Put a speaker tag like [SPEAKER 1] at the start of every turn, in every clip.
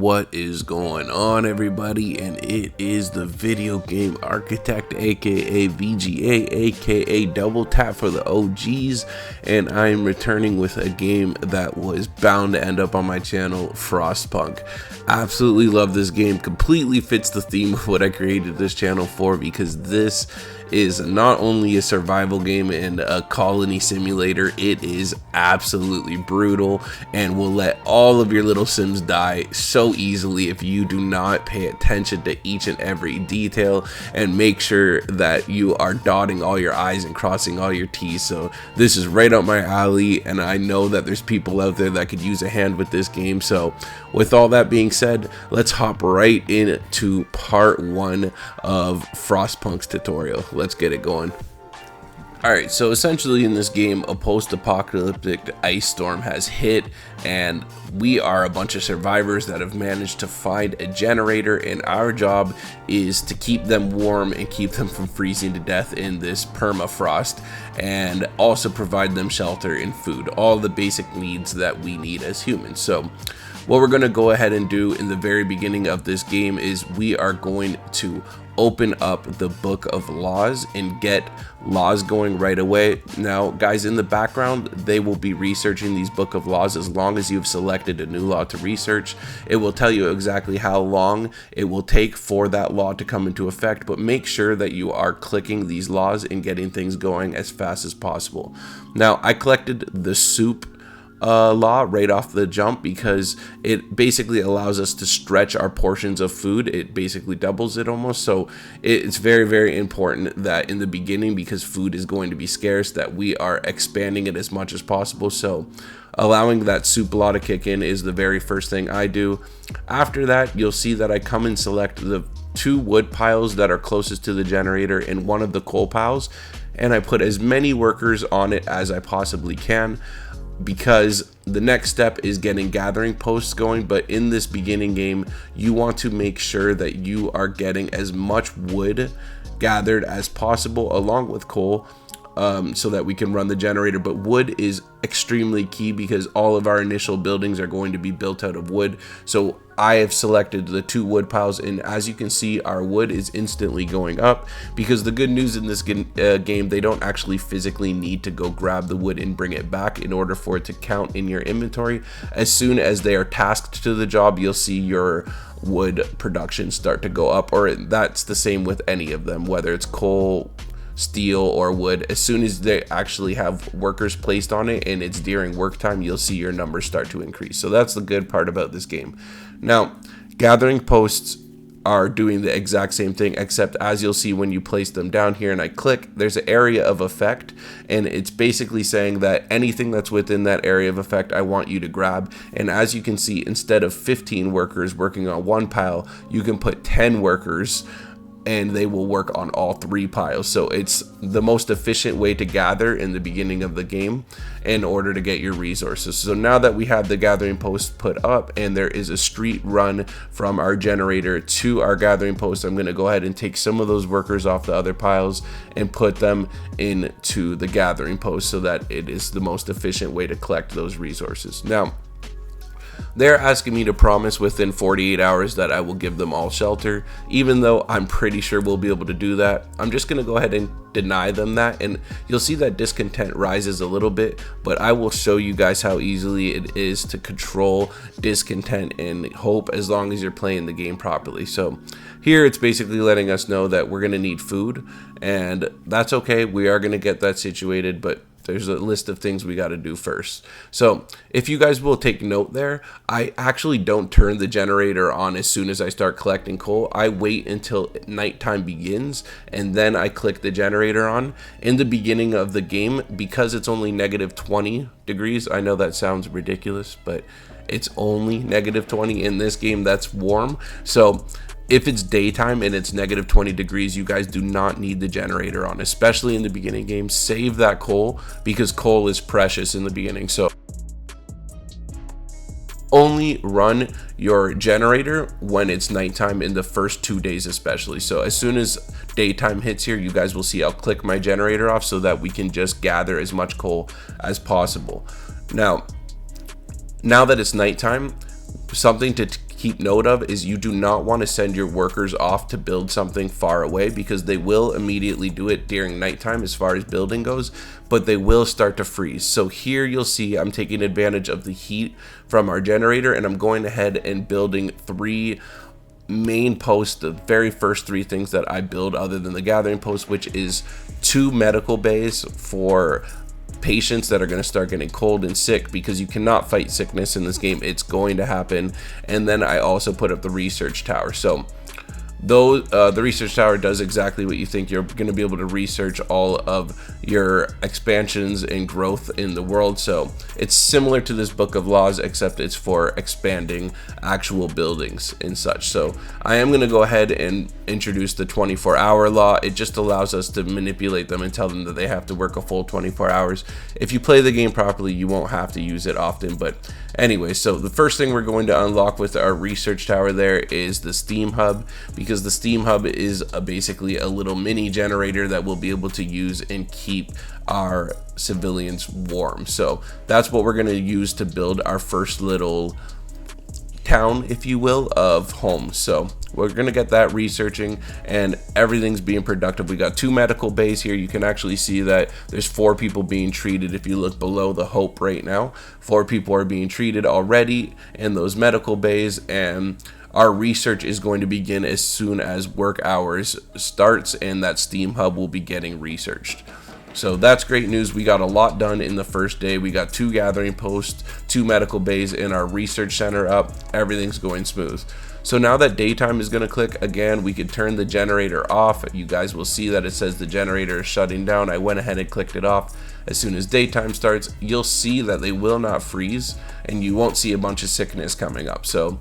[SPEAKER 1] What is going on, everybody? And it is the video game architect, aka VGA, aka Double Tap for the OGs, and I am returning with a game that was bound to end up on my channel, Frostpunk. Absolutely love this game. Completely fits the theme of what I created this channel for, because this is not only a survival game and a colony simulator, it is absolutely brutal and will let all of your little sims die so easily if you do not pay attention to each and every detail and make sure that you are dotting all your I's and crossing all your T's. So this is right up my alley, and I know that there's people out there that could use a hand with this game. So with all that being said, let's hop right into part 1 of Frostpunk's tutorial. Let's get it going. Alright, so essentially in this game, a post-apocalyptic ice storm has hit, and we are a bunch of survivors that have managed to find a generator, and our job is to keep them warm and keep them from freezing to death in this permafrost, and also provide them shelter and food, all the basic needs that we need as humans. So what we're going to go ahead and do in the very beginning of this game is we are going to open up the book of laws and get laws going right away. Now guys, in the background they will be researching these book of laws. As long as you've selected a new law to research, it will tell you exactly how long it will take for that law to come into effect, but make sure that you are clicking these laws and getting things going as fast as possible. Now I collected the soup law right off the jump because it basically allows us to stretch our portions of food. It basically doubles it almost. So it's very, very important that in the beginning, because food is going to be scarce, that we are expanding it as much as possible. So allowing that soup law to kick in is the very first thing I do. After that, you'll see that I come and select the 2 wood piles that are closest to the generator and 1 of the coal piles, and I put as many workers on it as I possibly can, because the next step is getting gathering posts going. But in this beginning game, you want to make sure that you are getting as much wood gathered as possible along with coal, so that we can run the generator. But wood is extremely key because all of our initial buildings are going to be built out of wood. So I have selected the 2 wood piles, and as you can see, our wood is instantly going up, because the good news in this game, they don't actually physically need to go grab the wood and bring it back in order for it to count in your inventory. As soon as they are tasked to the job, you'll see your wood production start to go up, or that's the same with any of them, whether it's coal, steel, or wood. As soon as they actually have workers placed on it and it's during work time, you'll see your numbers start to increase. So that's the good part about this game. Now, gathering posts are doing the exact same thing, except as you'll see when you place them down here and I click, there's an area of effect, and it's basically saying that anything that's within that area of effect I want you to grab. And as you can see, instead of 15 workers working on 1 pile, you can put 10 workers and they will work on all 3 piles. So it's the most efficient way to gather in the beginning of the game in order to get your resources. So now that we have the gathering post put up and there is a street run from our generator to our gathering post, I'm going to go ahead and take some of those workers off the other piles and put them into the gathering post so that it is the most efficient way to collect those resources. Now, they're asking me to promise within 48 hours that I will give them all shelter. Even though I'm pretty sure we'll be able to do that, I'm just going to go ahead and deny them that, and you'll see that discontent rises a little bit, but I will show you guys how easily it is to control discontent and hope as long as you're playing the game properly. So here it's basically letting us know that we're going to need food, and that's okay. We are going to get that situated, but there's a list of things we got to do first. So if you guys will take note there, I actually don't turn the generator on as soon as I start collecting coal. I wait until nighttime begins and then I click the generator on. In the beginning of the game, because it's only -20 degrees, I know that sounds ridiculous, but it's only -20 in this game. That's warm. So if it's daytime and it's -20 degrees, you guys do not need the generator on, especially in the beginning game. Save that coal, because coal is precious in the beginning. So only run your generator when it's nighttime in the first 2 days especially. So as soon as daytime hits here, you guys will see I'll click my generator off so that we can just gather as much coal as possible. Now that it's nighttime, something to keep note of is you do not want to send your workers off to build something far away, because they will immediately do it during nighttime as far as building goes, but they will start to freeze. So here you'll see I'm taking advantage of the heat from our generator, and I'm going ahead and building 3 main posts, the very first 3 things that I build other than the gathering post, which is 2 medical bays for patients that are going to start getting cold and sick, because you cannot fight sickness in this game. It's going to happen. And then I also put up the research tower. So though the research tower does exactly what you think. You're going to be able to research all of your expansions and growth in the world. So it's similar to this book of laws, except it's for expanding actual buildings and such. So I am going to go ahead and introduce the 24-hour law. It just allows us to manipulate them and tell them that they have to work a full 24 hours. If you play the game properly, you won't have to use it often. But anyway, so the first thing we're going to unlock with our research tower there is the steam hub, because the steam hub is basically a little mini generator that we'll be able to use and keep our civilians warm. So that's what we're going to use to build our first little town, if you will, of homes. So we're going to get that researching, and everything's being productive. We got 2 medical bays here. You can actually see that there's 4 people being treated. If you look below the hope right now, 4 people are being treated already in those medical bays, and our research is going to begin as soon as work hours starts, and that steam hub will be getting researched. So that's great news. We got a lot done in the first day. We got 2 gathering posts, 2 medical bays, and our research center up. Everything's going smooth. So now that daytime is going to click again, we could turn the generator off. You guys will see that it says the generator is shutting down. I went ahead and clicked it off. As soon as daytime starts, you'll see that they will not freeze, and you won't see a bunch of sickness coming up. So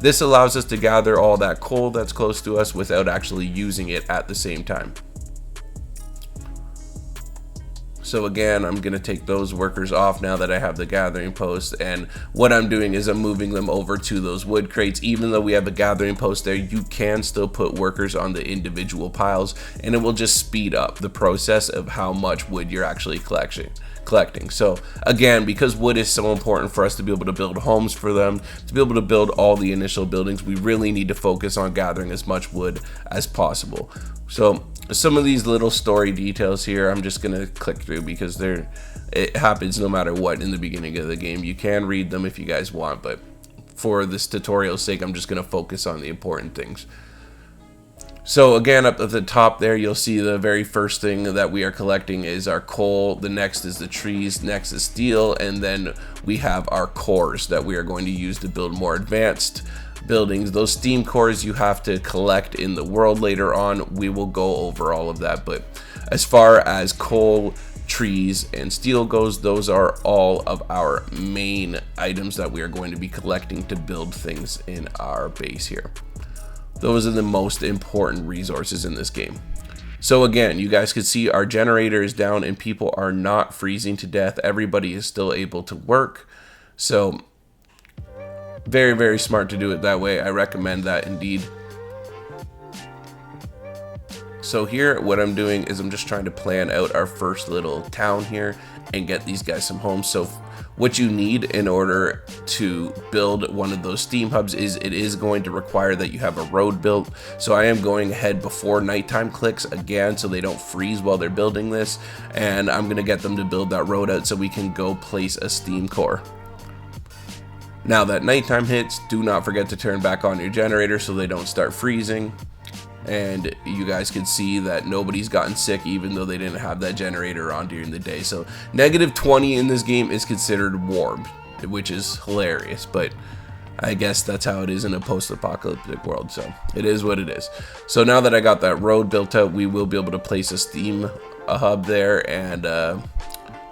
[SPEAKER 1] this allows us to gather all that coal that's close to us without actually using it at the same time. So again, I'm going to take those workers off now that I have the gathering post, and what I'm doing is I'm moving them over to those wood crates. Even though we have a gathering post there, you can still put workers on the individual piles, and it will just speed up the process of how much wood you're actually collecting. So again, because wood is so important for us to be able to build homes for them, to be able to build all the initial buildings, we really need to focus on gathering as much wood as possible. So some of these little story details here, I'm just gonna click through because it happens no matter what in the beginning of the game. You can read them if you guys want, but for this tutorial's sake, I'm just gonna focus on the important things. So again, up at the top there, you'll see the very first thing that we are collecting is our coal. The next is the trees, next is steel, and then we have our cores that we are going to use to build more advanced buildings. Those steam cores you have to collect in the world later on. We will go over all of that, but as far as coal, trees, and steel goes, those are all of our main items that we are going to be collecting to build things in our base here. Those are the most important resources in this game. So again, you guys can see our generator is down and people are not freezing to death. Everybody is still able to work. So very, very smart to do it that way. I recommend that indeed. So here, what I'm doing is I'm just trying to plan out our first little town here and get these guys some homes. So what you need in order to build one of those steam hubs is it is going to require that you have a road built. So I am going ahead before nighttime clicks again so they don't freeze while they're building this, and I'm gonna get them to build that road out so we can go place a steam core. Now that nighttime hits, do not forget to turn back on your generator so they don't start freezing. And you guys can see that nobody's gotten sick even though they didn't have that generator on during the day. So -20 in this game is considered warm, which is hilarious, but I guess that's how it is in a post-apocalyptic world, so it is what it is. So now that I got that road built out, we will be able to place a steam hub there. And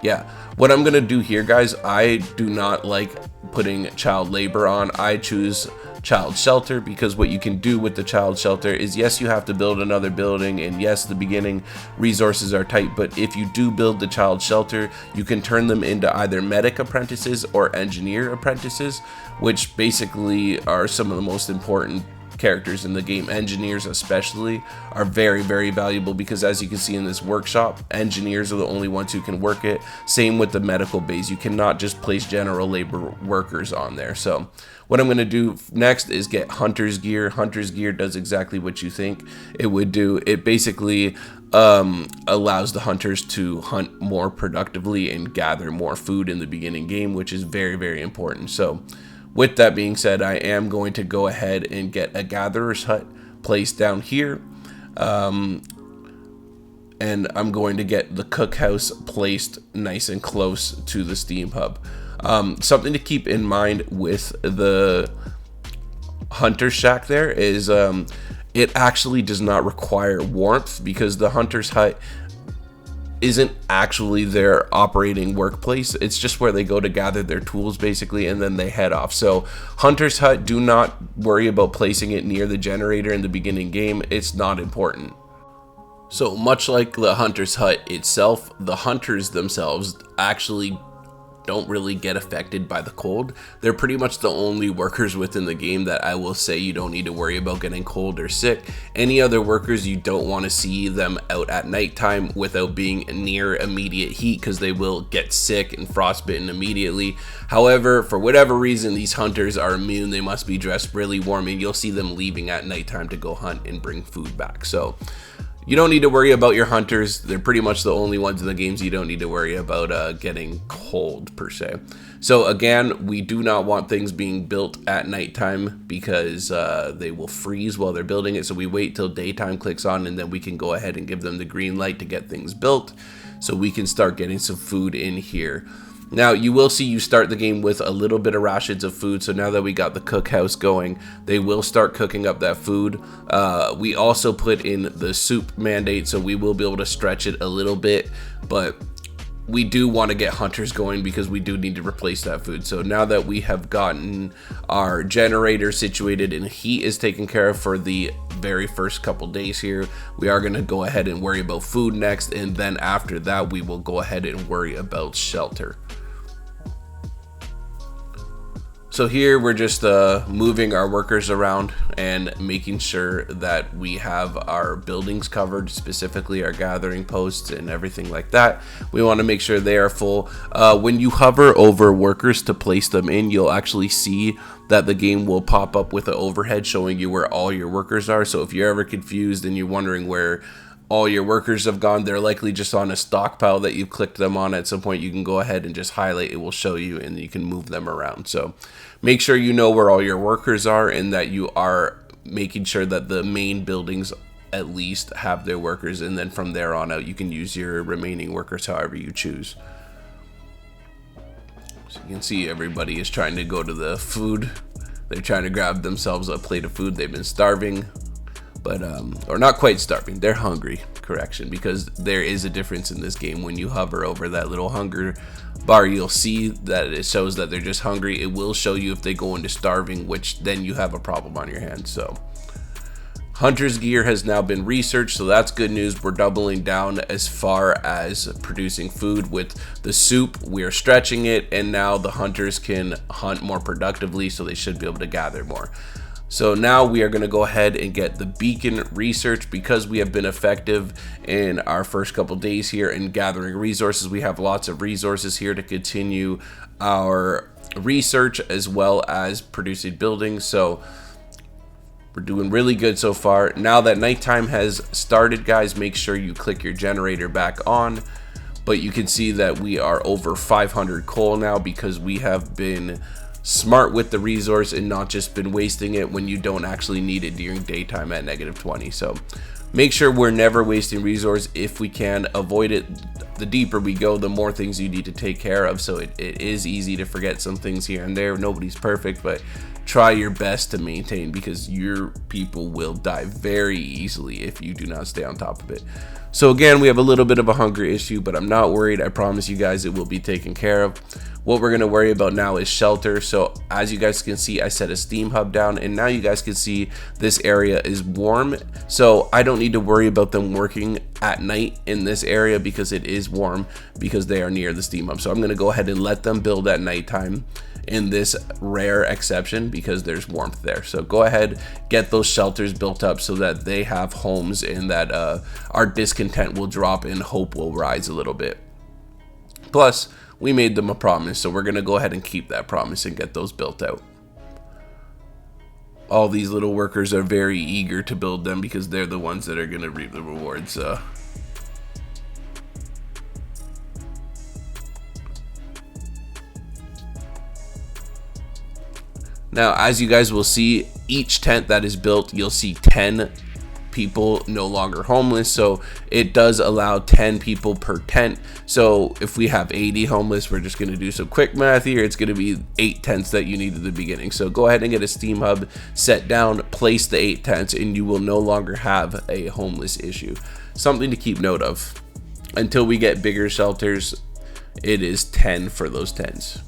[SPEAKER 1] yeah, what I'm gonna do here, guys, I do not like putting child labor on. I choose child shelter because what you can do with the child shelter is, yes, you have to build another building, and yes, the beginning resources are tight, but if you do build the child shelter, you can turn them into either medic apprentices or engineer apprentices, which basically are some of the most important characters in the game. Engineers especially are very, very valuable because, as you can see in this workshop, engineers are the only ones who can work it. Same with the medical base. You cannot just place general labor workers on there. So what I'm going to do next is get hunter's gear. Hunter's gear does exactly what you think it would do. It basically allows the hunters to hunt more productively and gather more food in the beginning game, which is very, very important. So with that being said, I am going to go ahead and get a gatherer's hut placed down here. And I'm going to get the cookhouse placed nice and close to the steam hub. Something to keep in mind with the hunter shack there is it actually does not require warmth, because the hunter's hut isn't actually their operating workplace. It's just where they go to gather their tools basically, and then they head off. So hunter's hut, do not worry about placing it near the generator in the beginning game. It's not important. So much like the hunter's hut itself, the hunters themselves actually don't really get affected by the cold. They're pretty much the only workers within the game that I will say you don't need to worry about getting cold or sick. Any other workers, you don't want to see them out at nighttime without being near immediate heat, because they will get sick and frostbitten immediately. However, for whatever reason, these hunters are immune. They must be dressed really warm, and you'll see them leaving at nighttime to go hunt and bring food back. So you don't need to worry about your hunters. They're pretty much the only ones in the games you don't need to worry about getting cold per se. So again, we do not want things being built at nighttime, because they will freeze while they're building it. So we wait till daytime clicks on, and then we can go ahead and give them the green light to get things built, so we can start getting some food in here. Now, you will see you start the game with a little bit of rations of food. So now that we got the cookhouse going, they will start cooking up that food. We also put in the soup mandate, so we will be able to stretch it a little bit, but we do want to get hunters going because we do need to replace that food. So now that we have gotten our generator situated and heat is taken care of for the very first couple days here, we are going to go ahead and worry about food next, and then after that we will go ahead and worry about shelter. So here we're just moving our workers around and making sure that we have our buildings covered, specifically our gathering posts and everything like that. We want to make sure they are full. When you hover over workers to place them in, you'll actually see that the game will pop up with an overhead showing you where all your workers are. So if you're ever confused and you're wondering where all your workers have gone, they're likely just on a stockpile that you've clicked them on at some point. You can go ahead and just highlight, it will show you, and you can move them around. So make sure you know where all your workers are, and that you are making sure that the main buildings at least have their workers, and then from there on out you can use your remaining workers however you choose. So you can see everybody is trying to go to the food. They're trying to grab themselves a plate of food. They've been starving, but or not quite starving, they're hungry, correction, because there is a difference in this game. When you hover over that little hunger bar, you'll see that it shows that they're just hungry. It will show you if they go into starving, which then you have a problem on your hands. So hunter's gear has now been researched, so that's good news. We're doubling down as far as producing food. With the soup, we are stretching it, and now the hunters can hunt more productively, so they should be able to gather more. So now we are going to go ahead and get the beacon research, because we have been effective in our first couple days here in gathering resources. We have lots of resources here to continue our research as well as producing buildings. So we're doing really good so far. Now that nighttime has started, guys, make sure you click your generator back on. But you can see that we are over 500 coal now, because we have been smart with the resource and not just been wasting it when you don't actually need it during daytime at -20. So make sure we're never wasting resource if we can avoid it. The deeper we go, the more things you need to take care of. So it is easy to forget some things here and there. Nobody's perfect, but try your best to maintain, because your people will die very easily if you do not stay on top of it. So again, we have a little bit of a hunger issue, but I'm not worried. I promise you guys it will be taken care of. What we're going to worry about now is shelter. So as you guys can see, I set a steam hub down, and now you guys can see this area is warm. So I don't need to worry about them working at night in this area, because it is warm, because they are near the steam hub. So I'm going to go ahead and let them build at nighttime. in this rare exception because there's warmth there. So go ahead, get those shelters built up so that they have homes, and that our discontent will drop and hope will rise a little bit. Plus, we made them a promise, so we're going to go ahead and keep that promise and get those built out. All these little workers are very eager to build them because they're the ones that are going to reap the rewards. Now, as you guys will see, each tent that is built, you'll see 10 people no longer homeless, so it does allow 10 people per tent. So if we have 80 homeless, we're just going to do some quick math here. It's going to be 8 tents that you need at the beginning. So go ahead and get a Steam hub set down, place the 8 tents, and you will no longer have a homeless issue. Something to keep note of. Until we get bigger shelters, it is 10 for those tents.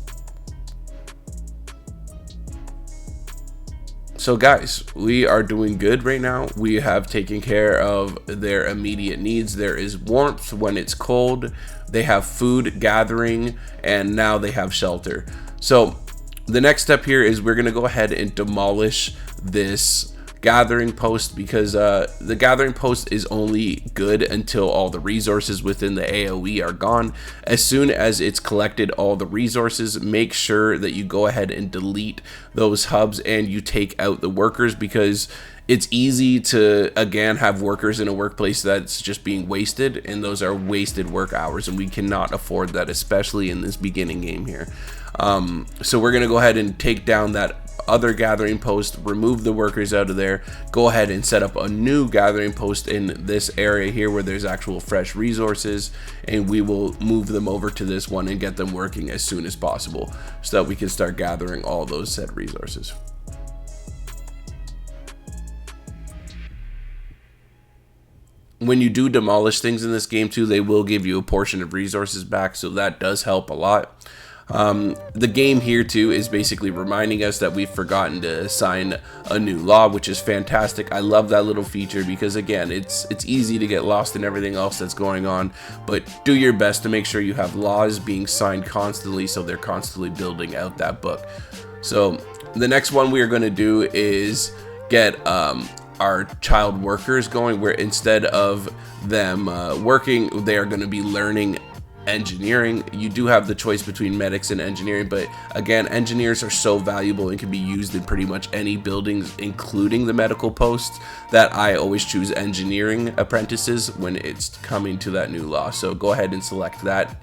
[SPEAKER 1] So guys, we are doing good right now. We have taken care of their immediate needs. There is warmth when it's cold. They have food gathering, and now they have shelter. So the next step here is we're gonna go ahead and demolish this gathering post, because the gathering post is only good until all the resources within the AoE are gone. As soon as it's collected all the resources, make sure that you go ahead and delete those hubs and you take out the workers, because it's easy to again have workers in a workplace that's just being wasted, and those are wasted work hours, and we cannot afford that, especially in this beginning game here. So we're gonna go ahead and take down that other gathering post, remove the workers out of there, go ahead and set up a new gathering post in this area here where there's actual fresh resources, and we will move them over to this one and get them working as soon as possible so that we can start gathering all those said resources. When you do demolish things in this game too, they will give you a portion of resources back, so that does help a lot. The game here too is basically reminding us that we've forgotten to assign a new law, which is fantastic. I love that little feature because again, it's easy to get lost in everything else that's going on, but do your best to make sure you have laws being signed constantly, so they're constantly building out that book. So the next one we are going to do is get our child workers going, where instead of them working, they are going to be learning engineering. You do have the choice between medics and engineering, but again, engineers are so valuable and can be used in pretty much any buildings, including the medical posts, that I always choose engineering apprentices when it's coming to that new law. So go ahead and select that,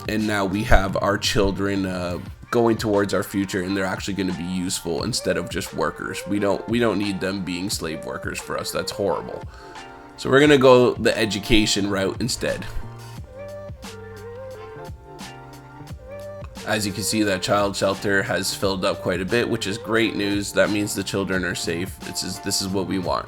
[SPEAKER 1] and now we have our children going towards our future, and they're actually going to be useful instead of just workers. We don't need them being slave workers for us. That's horrible. So we're going to go the education route instead. As you can see, that child shelter has filled up quite a bit, which is great news. That means the children are safe. This is what we want.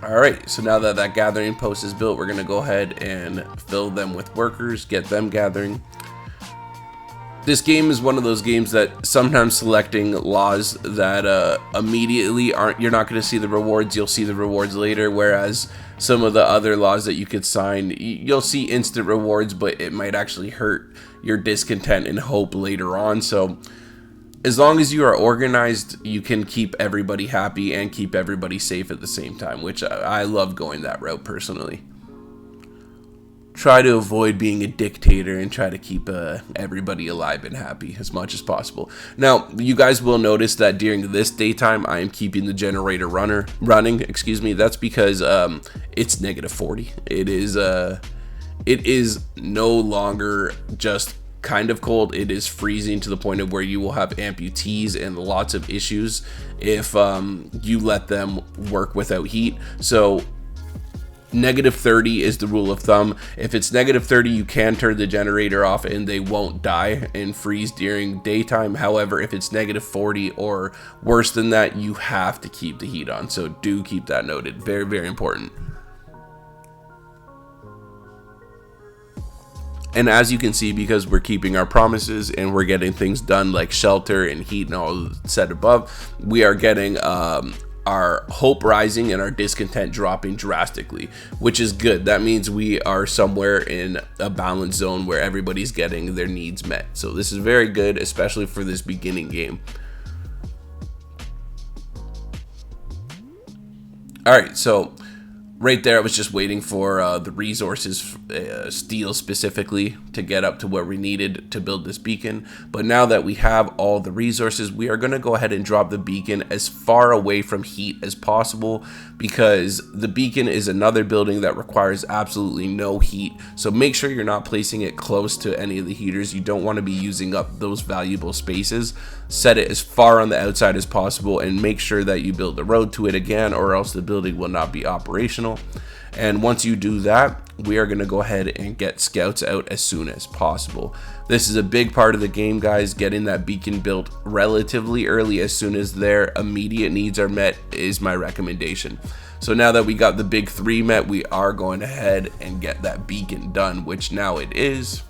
[SPEAKER 1] Alright, so now that that gathering post is built, we're going to go ahead and fill them with workers, get them gathering. This game is one of those games that sometimes selecting laws that immediately you're not going to see the rewards, you'll see the rewards later, whereas some of the other laws that you could sign, you'll see instant rewards, but it might actually hurt your discontent and hope later on. So as long as you are organized, you can keep everybody happy and keep everybody safe at the same time, which I love going that route personally. Try to avoid being a dictator and try to keep everybody alive and happy as much as possible. Now, you guys will notice that during this daytime, I am keeping the generator running. Excuse me. That's because it's -40. It is no longer just kind of cold. It is freezing to the point of where you will have amputees and lots of issues if you let them work without heat. So -30 is the rule of thumb. If it's -30, you can turn the generator off and they won't die and freeze during daytime. However, if it's -40 or worse than that, you have to keep the heat on. So do keep that noted. Very, very important. And as you can see, because we're keeping our promises and we're getting things done like shelter and heat and all set above, we are getting our hope rising and our discontent dropping drastically, which is good. That means we are somewhere in a balanced zone where everybody's getting their needs met. So this is very good, especially for this beginning game. All right, so right there, I was just waiting for the resources, steel specifically, to get up to where we needed to build this beacon. But now that we have all the resources, we are going to go ahead and drop the beacon as far away from heat as possible, because the beacon is another building that requires absolutely no heat. So make sure you're not placing it close to any of the heaters. You don't want to be using up those valuable spaces. Set it as far on the outside as possible, and make sure that you build the road to it again, or else the building will not be operational. And once you do that, we are going to go ahead and get scouts out as soon as possible. This is a big part of the game, guys. Getting that beacon built relatively early, as soon as their immediate needs are met, is my recommendation. So now that we got the big three met, we are going ahead and get that beacon done, which now it is.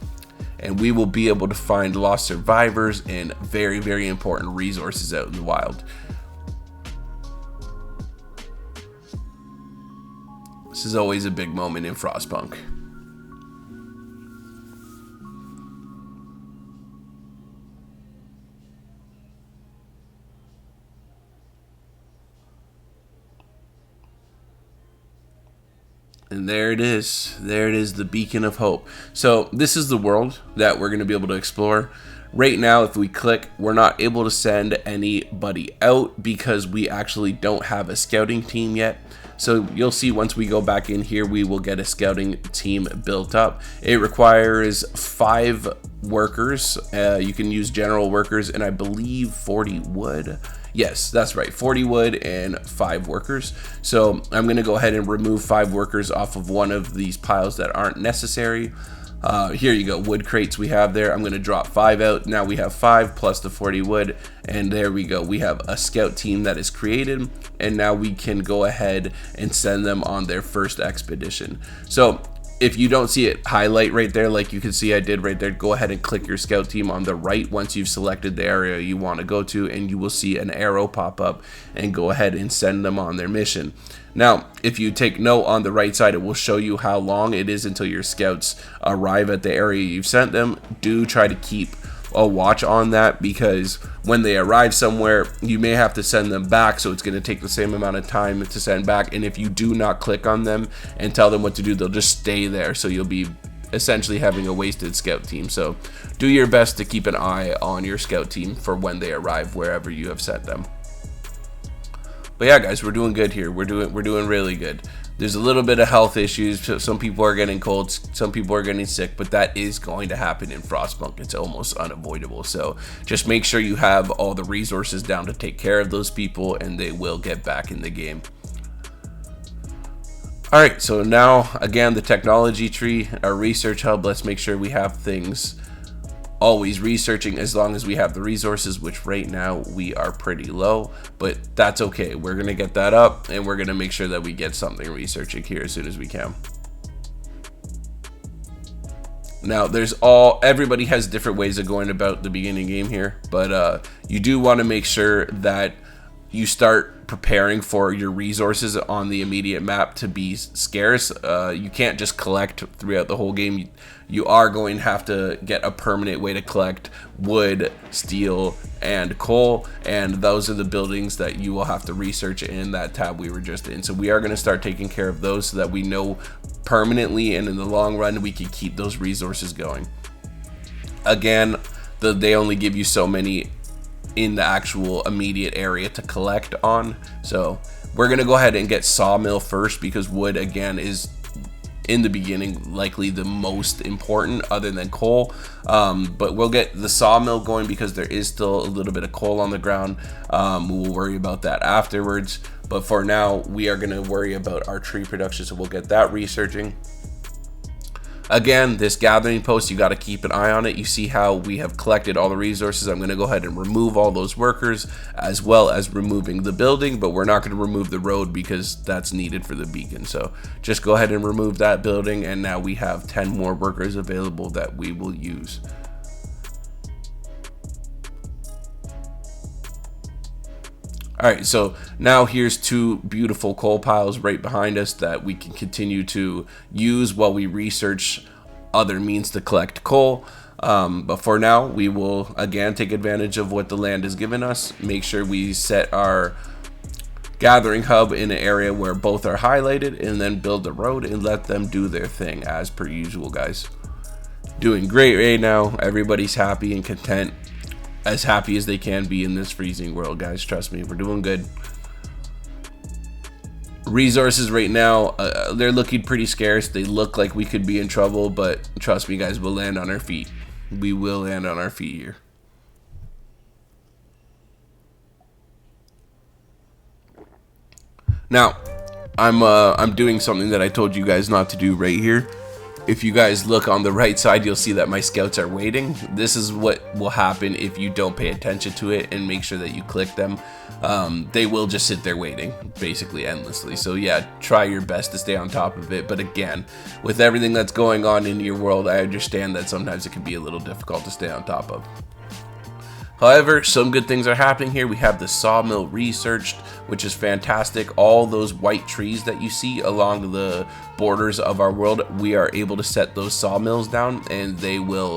[SPEAKER 1] And we will be able to find lost survivors and very, very important resources out in the wild. This is always a big moment in Frostpunk. And there it is. There it is, the beacon of hope. So this is the world that we're going to be able to explore. Right now, if we click, we're not able to send anybody out because we actually don't have a scouting team yet. So you'll see once we go back in here, we will get a scouting team built up. It requires 5 workers. You can use general workers, and I believe 40 wood. Yes, that's right, 40 wood and 5 workers. So I'm going to go ahead and remove 5 workers off of one of these piles that aren't necessary. Here you go, wood crates we have there. I'm going to drop 5 out. Now we have 5 plus the 40 wood, and there we go. We have a scout team that is created, and now we can go ahead and send them on their first expedition. So if you don't see it highlight right there, like you can see I did right there, go ahead and click your scout team on the right once you've selected the area you want to go to, and you will see an arrow pop up, and go ahead and send them on their mission. Now, if you take note on the right side, it will show you how long it is until your scouts arrive at the area you've sent them. Do try to keep a watch on that, because when they arrive somewhere, you may have to send them back, so it's going to take the same amount of time to send back. And if you do not click on them and tell them what to do, they'll just stay there, so you'll be essentially having a wasted scout team. So do your best to keep an eye on your scout team for when they arrive wherever you have sent them. But yeah, guys, we're doing good here. We're doing really good. There's a little bit of health issues. Some people are getting cold, some people are getting sick, but that is going to happen in Frostpunk. It's almost unavoidable. So just make sure you have all the resources down to take care of those people, and they will get back in the game. All right, so now again, the technology tree, our research hub. Let's make sure we have things always researching as long as we have the resources, which right now we are pretty low, but that's okay. We're gonna get that up, and we're gonna make sure that we get something researching here as soon as we can. Now everybody has different ways of going about the beginning game here, but you do want to make sure that you start preparing for your resources on the immediate map to be scarce. You can't just collect throughout the whole game. You are going to have to get a permanent way to collect wood, steel, and coal, and those are the buildings that you will have to research in that tab we were just in. So we are going to start taking care of those so that we know permanently and in the long run we can keep those resources going. Again, they only give you so many in the actual immediate area to collect on. So we're gonna go ahead and get sawmill first, because wood again is in the beginning likely the most important other than coal, but we'll get the sawmill going because there is still a little bit of coal on the ground. We'll worry about that afterwards, but for now we are going to worry about our tree production, so we'll get that researching. Again, this gathering post, you got to keep an eye on it. You see how we have collected all the resources. I'm going to go ahead and remove all those workers, as well as removing the building, but we're not going to remove the road because that's needed for the beacon. So just go ahead and remove that building, and now we have 10 more workers available that we will use. All right, so now here's two beautiful coal piles right behind us that we can continue to use while we research other means to collect coal. But for now, we will again take advantage of what the land has given us. Make sure we set our gathering hub in an area where both are highlighted, and then build the road and let them do their thing as per usual, guys. Doing great right now. Everybody's happy and content. As happy as they can be in this freezing world, guys. Trust me, we're doing good. Resources right now, they're looking pretty scarce. They look like we could be in trouble, but trust me, guys, we'll land on our feet. We will land on our feet here. Now, I'm doing something that I told you guys not to do right here. If you guys look on the right side, you'll see that my scouts are waiting. This is what will happen if you don't pay attention to it and make sure that you click them. They will just sit there waiting, basically endlessly. So yeah, try your best to stay on top of it. But again, with everything that's going on in your world, I understand that sometimes it can be a little difficult to stay on top of. However, some good things are happening here. We have the sawmill researched, which is fantastic. All those white trees that you see along the borders of our world, we are able to set those sawmills down, and they will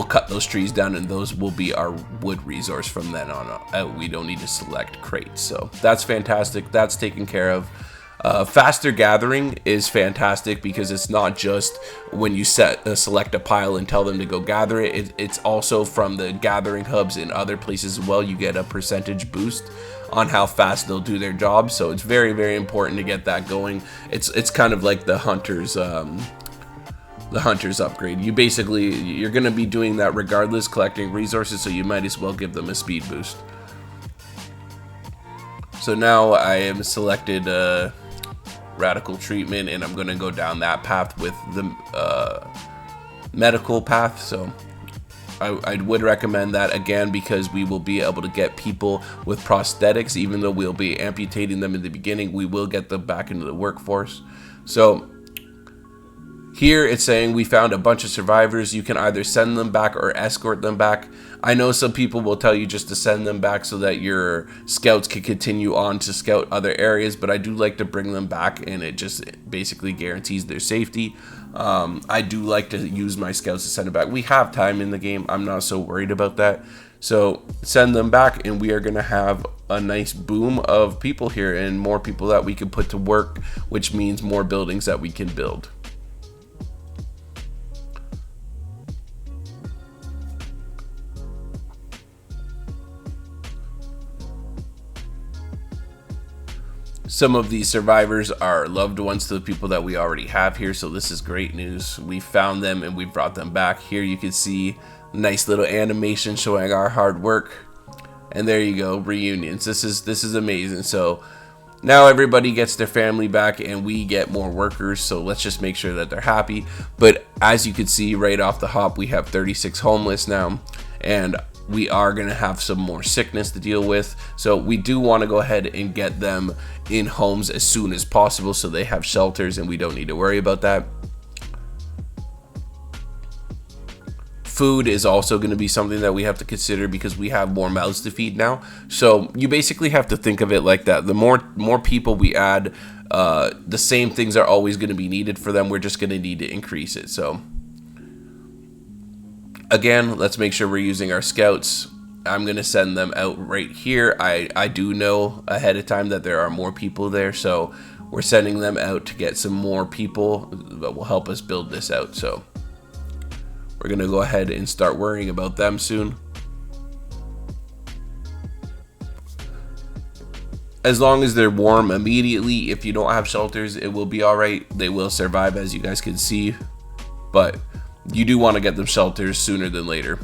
[SPEAKER 1] cut those trees down, and those will be our wood resource from then on out. We don't need to select crates, so that's fantastic. That's taken care of. Faster gathering is fantastic because it's not just when you select a pile and tell them to go gather it. It's also from the gathering hubs in other places as well. You get a percentage boost on how fast they'll do their job. So it's very, very important to get that going. It's kind of like the hunters upgrade. You're going to be doing that regardless, collecting resources, so you might as well give them a speed boost. So now I am selected radical treatment, and I'm going to go down that path with the medical path. So I would recommend that again, because we will be able to get people with prosthetics. Even though we'll be amputating them in the beginning, we will get them back into the workforce. So here it's saying we found a bunch of survivors. You can either send them back or escort them back. I know some people will tell you just to send them back so that your scouts can continue on to scout other areas, but I do like to bring them back, and it just basically guarantees their safety. I do like to use my scouts to send them back. We have time in the game. I'm not so worried about that. So send them back, and we are going to have a nice boom of people here and more people that we can put to work, which means more buildings that we can build. Some of these survivors are loved ones to the people that we already have here, so this is great news. We found them and we brought them back. Here you can see nice little animation showing our hard work, and there you go, reunions. This is amazing. So now everybody gets their family back, and we get more workers, so let's just make sure that they're happy. But as you can see right off the hop, we have 36 homeless now, and we are going to have some more sickness to deal with. So we do want to go ahead and get them in homes as soon as possible so they have shelters and we don't need to worry about that. Food is also going to be something that we have to consider because we have more mouths to feed now. So you basically have to think of it like that. The more people we add, the same things are always going to be needed for them. We're just going to need to increase it. So again, let's make sure we're using our scouts. I'm going to send them out right here. I do know ahead of time that there are more people there, so we're sending them out to get some more people that will help us build this out. So we're going to go ahead and start worrying about them soon. As long as they're warm immediately, if you don't have shelters, it will be all right. They will survive, as you guys can see, but you do want to get them shelters sooner than later.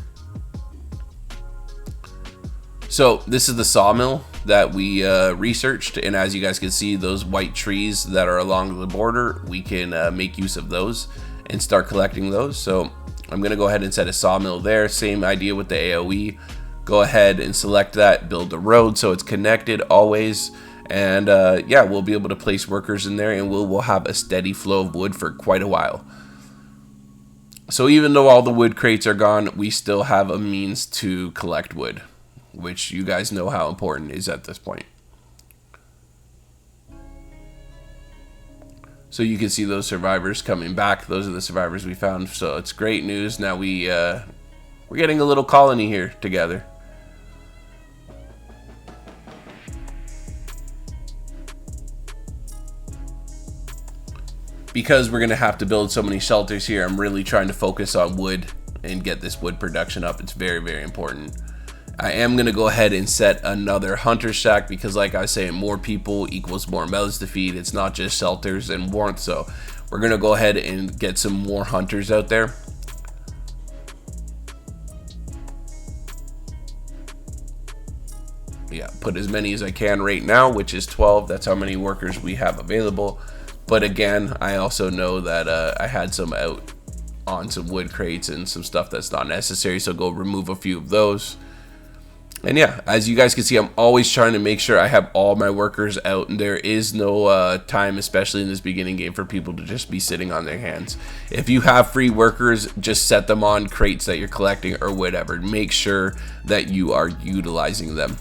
[SPEAKER 1] So this is the sawmill that we researched, and as you guys can see, those white trees that are along the border, we can make use of those and start collecting those. So I'm going to go ahead and set a sawmill there. Same idea with the AoE. Go ahead and select that, build the road so it's connected always, and yeah, we'll be able to place workers in there, and we'll have a steady flow of wood for quite a while. So even though all the wood crates are gone, we still have a means to collect wood. which you guys know how important it is at this point. So you can see those survivors coming back. Those are the survivors we found. So it's great news. Now we're getting a little colony here together. Because we're going to have to build so many shelters here, I'm really trying to focus on wood and get this wood production up. It's very, very important. I am going to go ahead and set another hunter shack because, like I say, more people equals more mouths to feed. It's not just shelters and warmth. So we're going to go ahead and get some more hunters out there. Yeah, put as many as I can right now, which is 12. That's how many workers we have available. But again, I also know that I had some out on some wood crates and some stuff that's not necessary. So go remove a few of those. And yeah, as you guys can see, I'm always trying to make sure I have all my workers out, and there is no time, especially in this beginning game, for people to just be sitting on their hands. If you have free workers, just set them on crates that you're collecting or whatever. Make sure that you are utilizing them.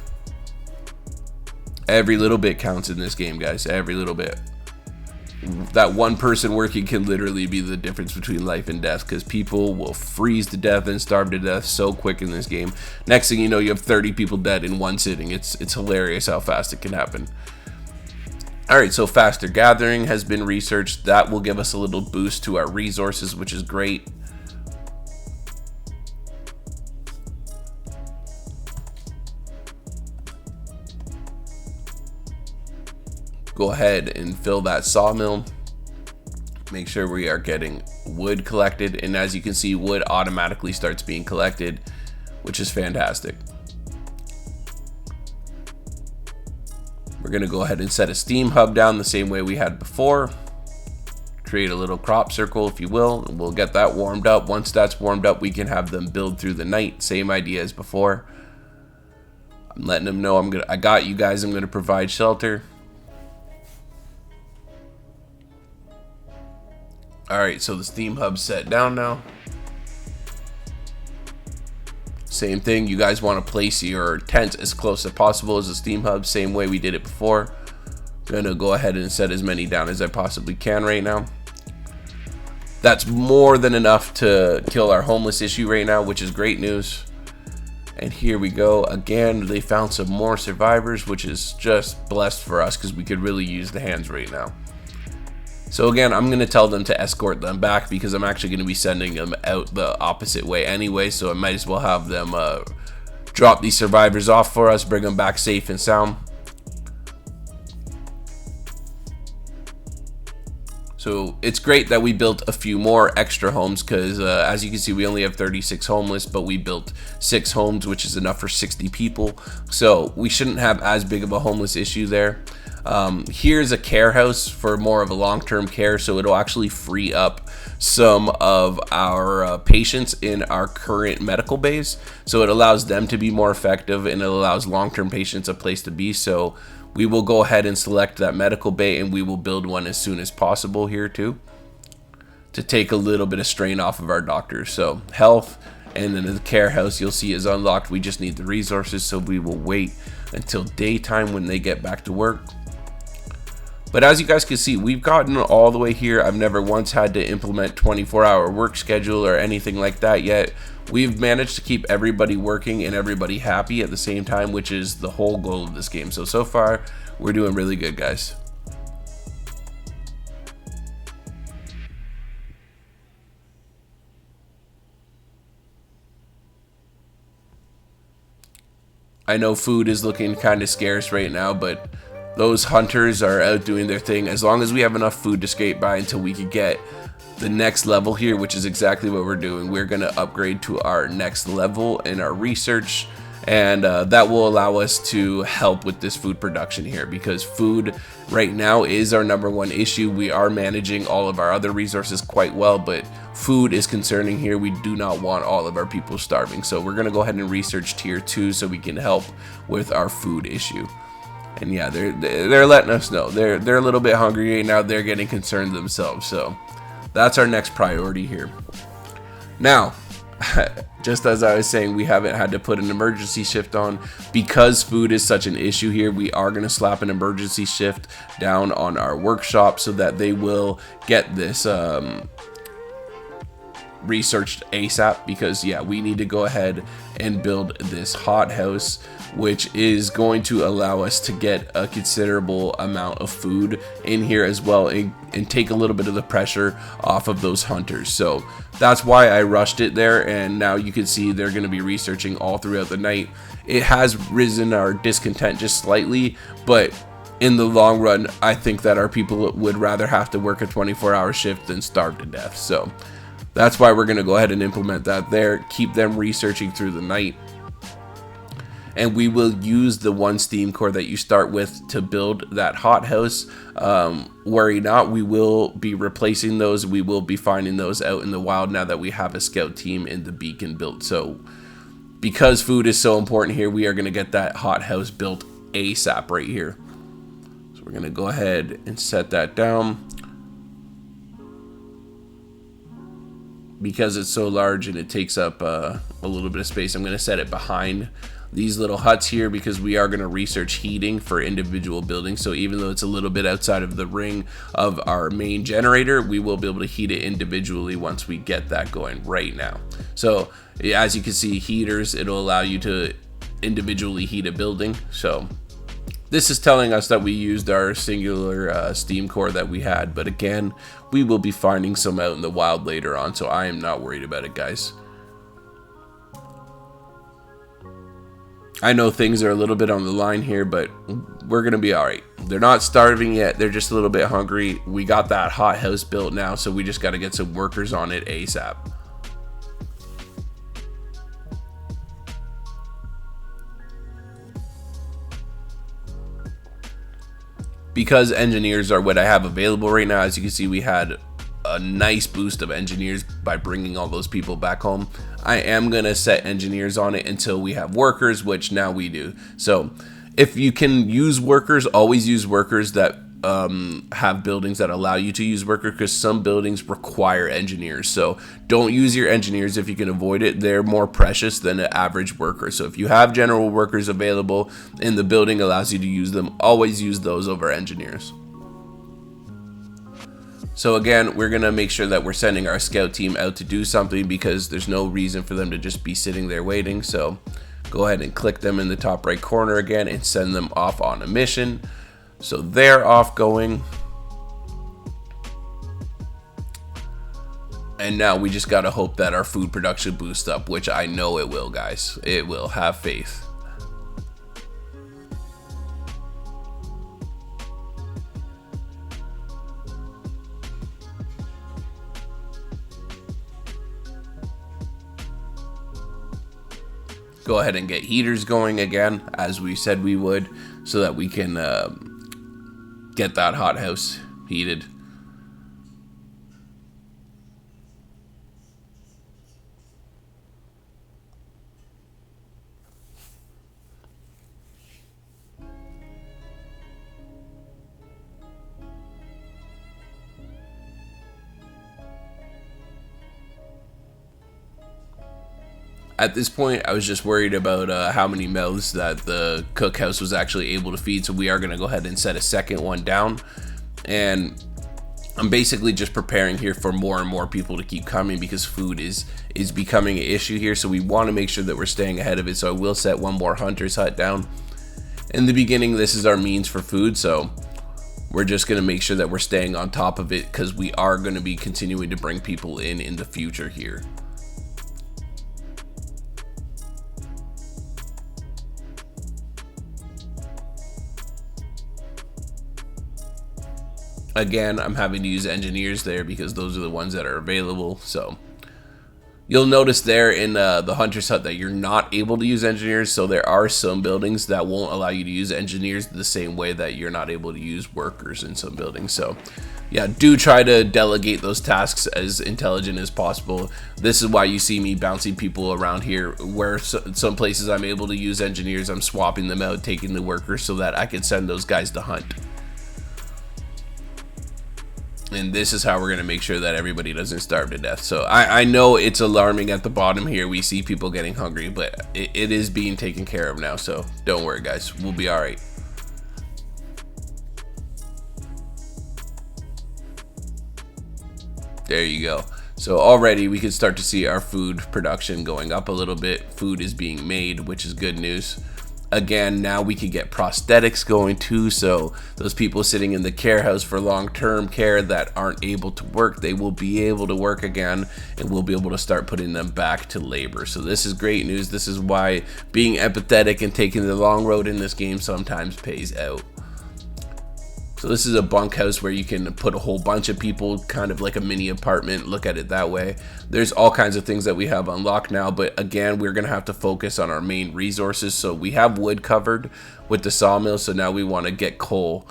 [SPEAKER 1] Every little bit counts in this game, guys. Every little bit. That one person working can literally be the difference between life and death, because people will freeze to death and starve to death so quick in this game. Next thing you know, you have 30 people dead in one sitting. It's hilarious how fast it can happen. Alright, so faster gathering has been researched. That will give us a little boost to our resources, which is great. Go ahead and fill that sawmill. Make sure we are getting wood collected, and as you can see, wood automatically starts being collected, which is fantastic. We're gonna go ahead and set a steam hub down the same way we had before. Create a little crop circle, if you will, and we'll get that warmed up. Once that's warmed up, we can have them build through the night. Same idea as before. I'm letting them know I got you guys. I'm gonna provide shelter. Alright, so the steam hub's set down now. Same thing, you guys want to place your tent as close as possible as the steam hub, same way we did it before. I'm gonna go ahead and set as many down as I possibly can right now. That's more than enough to kill our homeless issue right now, which is great news. And here we go again. They found some more survivors, which is just blessed for us because we could really use the hands right now. So again, I'm going to tell them to escort them back because I'm actually going to be sending them out the opposite way anyway. So I might as well have them drop these survivors off for us, bring them back safe and sound. So it's great that we built a few more extra homes because as you can see, we only have 36 homeless, but we built 6 homes, which is enough for 60 people. So we shouldn't have as big of a homeless issue there. Here's a care house for more of a long-term care, so it'll actually free up some of our patients in our current medical bays, so it allows them to be more effective and it allows long-term patients a place to be. So we will go ahead and select that medical bay, and we will build one as soon as possible here too, to take a little bit of strain off of our doctors. So health, and then the care house you'll see is unlocked. We just need the resources, so we will wait until daytime when they get back to work. But as you guys can see, we've gotten all the way here. I've never once had to implement 24-hour work schedule or anything like that yet. We've managed to keep everybody working and everybody happy at the same time, which is the whole goal of this game. So far, we're doing really good, guys. I know food is looking kind of scarce right now, but those hunters are out doing their thing. As long as we have enough food to skate by until we can get the next level here, which is exactly what we're doing. We're going to upgrade to our next level in our research, and that will allow us to help with this food production here, because food right now is our #1 issue. We are managing all of our other resources quite well, but food is concerning here. We do not want all of our people starving, so we're going to go ahead and research tier 2 so we can help with our food issue. And yeah, they're letting us know they're a little bit hungry right now. They're getting concerned themselves, so that's our next priority here. Now, just as I was saying, we haven't had to put an emergency shift on because food is such an issue here. We are going to slap an emergency shift down on our workshop so that they will get this researched ASAP, because yeah, we need to go ahead and build this hothouse, which is going to allow us to get a considerable amount of food in here as well, and take a little bit of the pressure off of those hunters. So that's why I rushed it there, and now you can see they're going to be researching all throughout the night. It has risen our discontent just slightly, but in the long run, I think that our people would rather have to work a 24-hour shift than starve to death. So that's why we're going to go ahead and implement that there, keep them researching through the night. And we will use the one steam core that you start with to build that hothouse. Worry not, we will be replacing those. We will be finding those out in the wild now that we have a scout team in the beacon built. So because food is so important here, we are going to get that hothouse built ASAP right here. So we're going to go ahead and set that down. Because it's so large and it takes up a little bit of space, I'm going to set it behind these little huts here, because we are going to research heating for individual buildings. So even though it's a little bit outside of the ring of our main generator, we will be able to heat it individually once we get that going right now. So as you can see, heaters, it'll allow you to individually heat a building. So this is telling us that we used our singular steam core that we had, but again, we will be finding some out in the wild later on, so I am not worried about it, guys. I know things are a little bit on the line here, but we're going to be all right. They're not starving yet. They're just a little bit hungry. We got that hothouse built now, so we just got to get some workers on it ASAP. Because engineers are what I have available right now, as you can see, we had a nice boost of engineers by bringing all those people back home. I am going to set engineers on it until we have workers, which now we do. So if you can use workers, always use workers that have buildings that allow you to use workers, because some buildings require engineers. So don't use your engineers if you can avoid it. They're more precious than an average worker. So if you have general workers available and the building allows you to use them, always use those over engineers. So again, we're going to make sure that we're sending our scout team out to do something, because there's no reason for them to just be sitting there waiting. So go ahead and click them in the top right corner again and send them off on a mission. So they're off going. And now we just got to hope that our food production boosts up, which I know it will, guys. It will. Have faith. Go ahead and get heaters going again, as we said we would, so that we can get that hothouse heated. At this point, I was just worried about how many mouths that the cookhouse was actually able to feed, so we are going to go ahead and set a second one down. And I'm basically just preparing here for more and more people to keep coming, because food is becoming an issue here, so we want to make sure that we're staying ahead of it. So I will set one more hunter's hut down. In the beginning, this is our means for food, so we're just going to make sure that we're staying on top of it, because we are going to be continuing to bring people in the future here. Again, I'm having to use engineers there because those are the ones that are available. So you'll notice there in the hunter's hut that you're not able to use engineers. So there are some buildings that won't allow you to use engineers the same way that you're not able to use workers in some buildings. So yeah, do try to delegate those tasks as intelligent as possible. This is why you see me bouncing people around here, where some places I'm able to use engineers, I'm swapping them out, taking the workers so that I can send those guys to hunt. And this is how we're going to make sure that everybody doesn't starve to death. So I know it's alarming at the bottom here. We see people getting hungry, but it is being taken care of now. So don't worry, guys. We'll be all right. There you go. So already we can start to see our food production going up a little bit. Food is being made, which is good news. Again, now we can get prosthetics going too, so those people sitting in the care house for long-term care that aren't able to work, they will be able to work again, and we'll be able to start putting them back to labor. So this is great news. This is why being empathetic and taking the long road in this game sometimes pays out. So this is a bunkhouse where you can put a whole bunch of people, kind of like a mini apartment. Look at it that way. There's all kinds of things that we have unlocked now, but again, we're gonna have to focus on our main resources. So we have wood covered with the sawmill, so now we want to get coal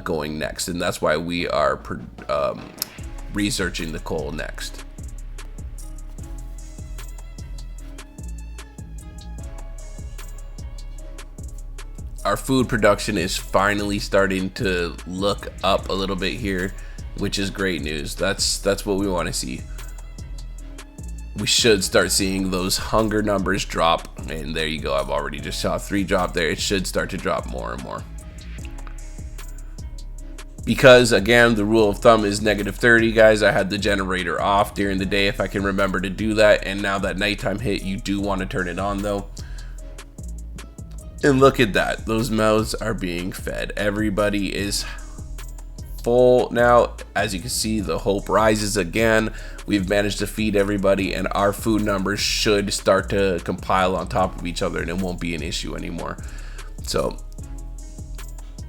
[SPEAKER 1] going next, and that's why we are researching the coal next. Our food production is finally starting to look up a little bit here, which is great news. That's what we want to see. We should start seeing those hunger numbers drop, and there you go. I've already just saw 3 drop there. It should start to drop more and more. Because again, the rule of thumb is -30, guys. I had the generator off during the day if I can remember to do that, and now that nighttime hit, you do want to turn it on though. And look at that, those mouths are being fed. Everybody is full now. As you can see, the hope rises again. We've managed to feed everybody, and our food numbers should start to compile on top of each other, and it won't be an issue anymore. So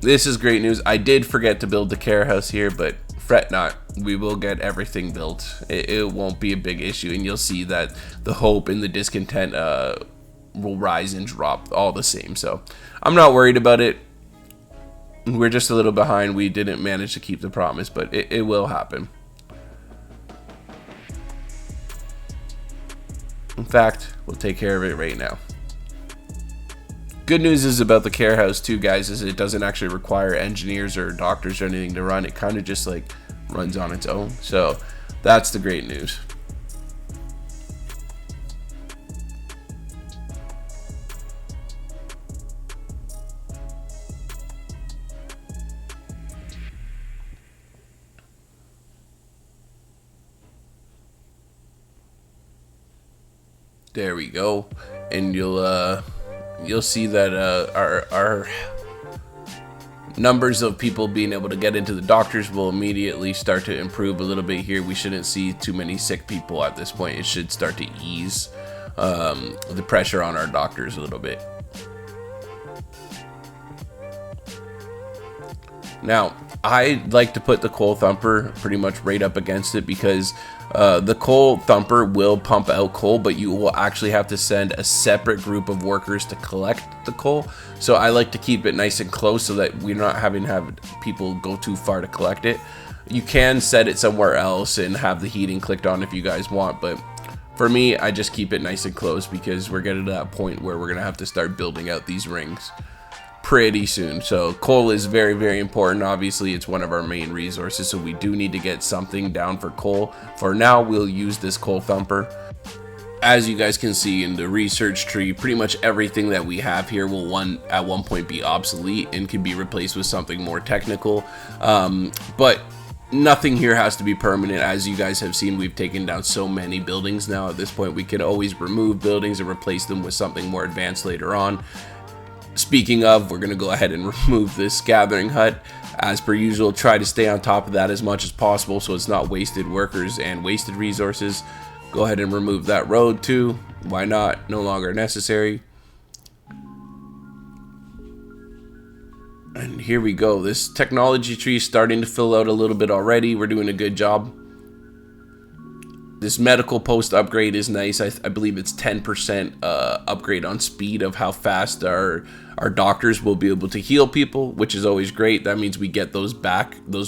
[SPEAKER 1] this is great news. I did forget to build the care house here, but fret not, we will get everything built. It won't be a big issue, and you'll see that the hope and the discontent will rise and drop all the same. So I'm not worried about it. We're just a little behind. We didn't manage to keep the promise, but it will happen. In fact, we'll take care of it right now. Good news is about the care house too, guys, is it doesn't actually require engineers or doctors or anything to run. It kind of just like runs on its own. So that's the great news. There we go, and you'll see that our numbers of people being able to get into the doctors will immediately start to improve a little bit here. We shouldn't see too many sick people at this point. It should start to ease the pressure on our doctors a little bit. Now, I like to put the coal thumper pretty much right up against it, because the coal thumper will pump out coal, but you will actually have to send a separate group of workers to collect the coal. So I like to keep it nice and close so that we're not having to have people go too far to collect it. You can set it somewhere else and have the heating clicked on if you guys want, but for me, I just keep it nice and close because we're getting to that point where we're gonna have to start building out these rings pretty soon. So coal is very, very important. Obviously, it's one of our main resources, so we do need to get something down for coal. For now, we'll use this coal thumper. As you guys can see in the research tree, pretty much everything that we have here will at one point be obsolete and can be replaced with something more technical. But nothing here has to be permanent. As you guys have seen, we've taken down so many buildings now. At this point, we can always remove buildings and replace them with something more advanced later on. Speaking of, we're going to go ahead and remove this gathering hut. As per usual, try to stay on top of that as much as possible so it's not wasted workers and wasted resources. Go ahead and remove that road too. Why not? No longer necessary. And here we go. This technology tree is starting to fill out a little bit already. We're doing a good job. This medical post upgrade is nice. I believe it's 10% upgrade on speed of how fast our doctors will be able to heal people, which is always great. That means we get those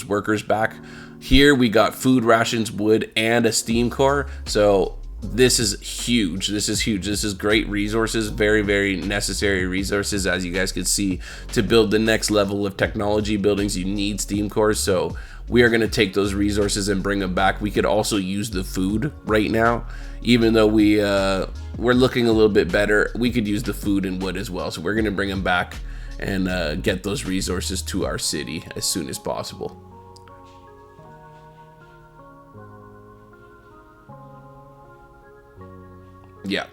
[SPEAKER 1] workers back. Here we got food rations, wood, and a steam core. So this is huge. This is huge. This is great resources, very, very necessary resources. As you guys can see, to build the next level of technology buildings, you need steam cores. So we are going to take those resources and bring them back. We could also use the food right now, even though we're looking a little bit better. We could use the food and wood as well, so we're going to bring them back and get those resources to our city as soon as possible. Yeah,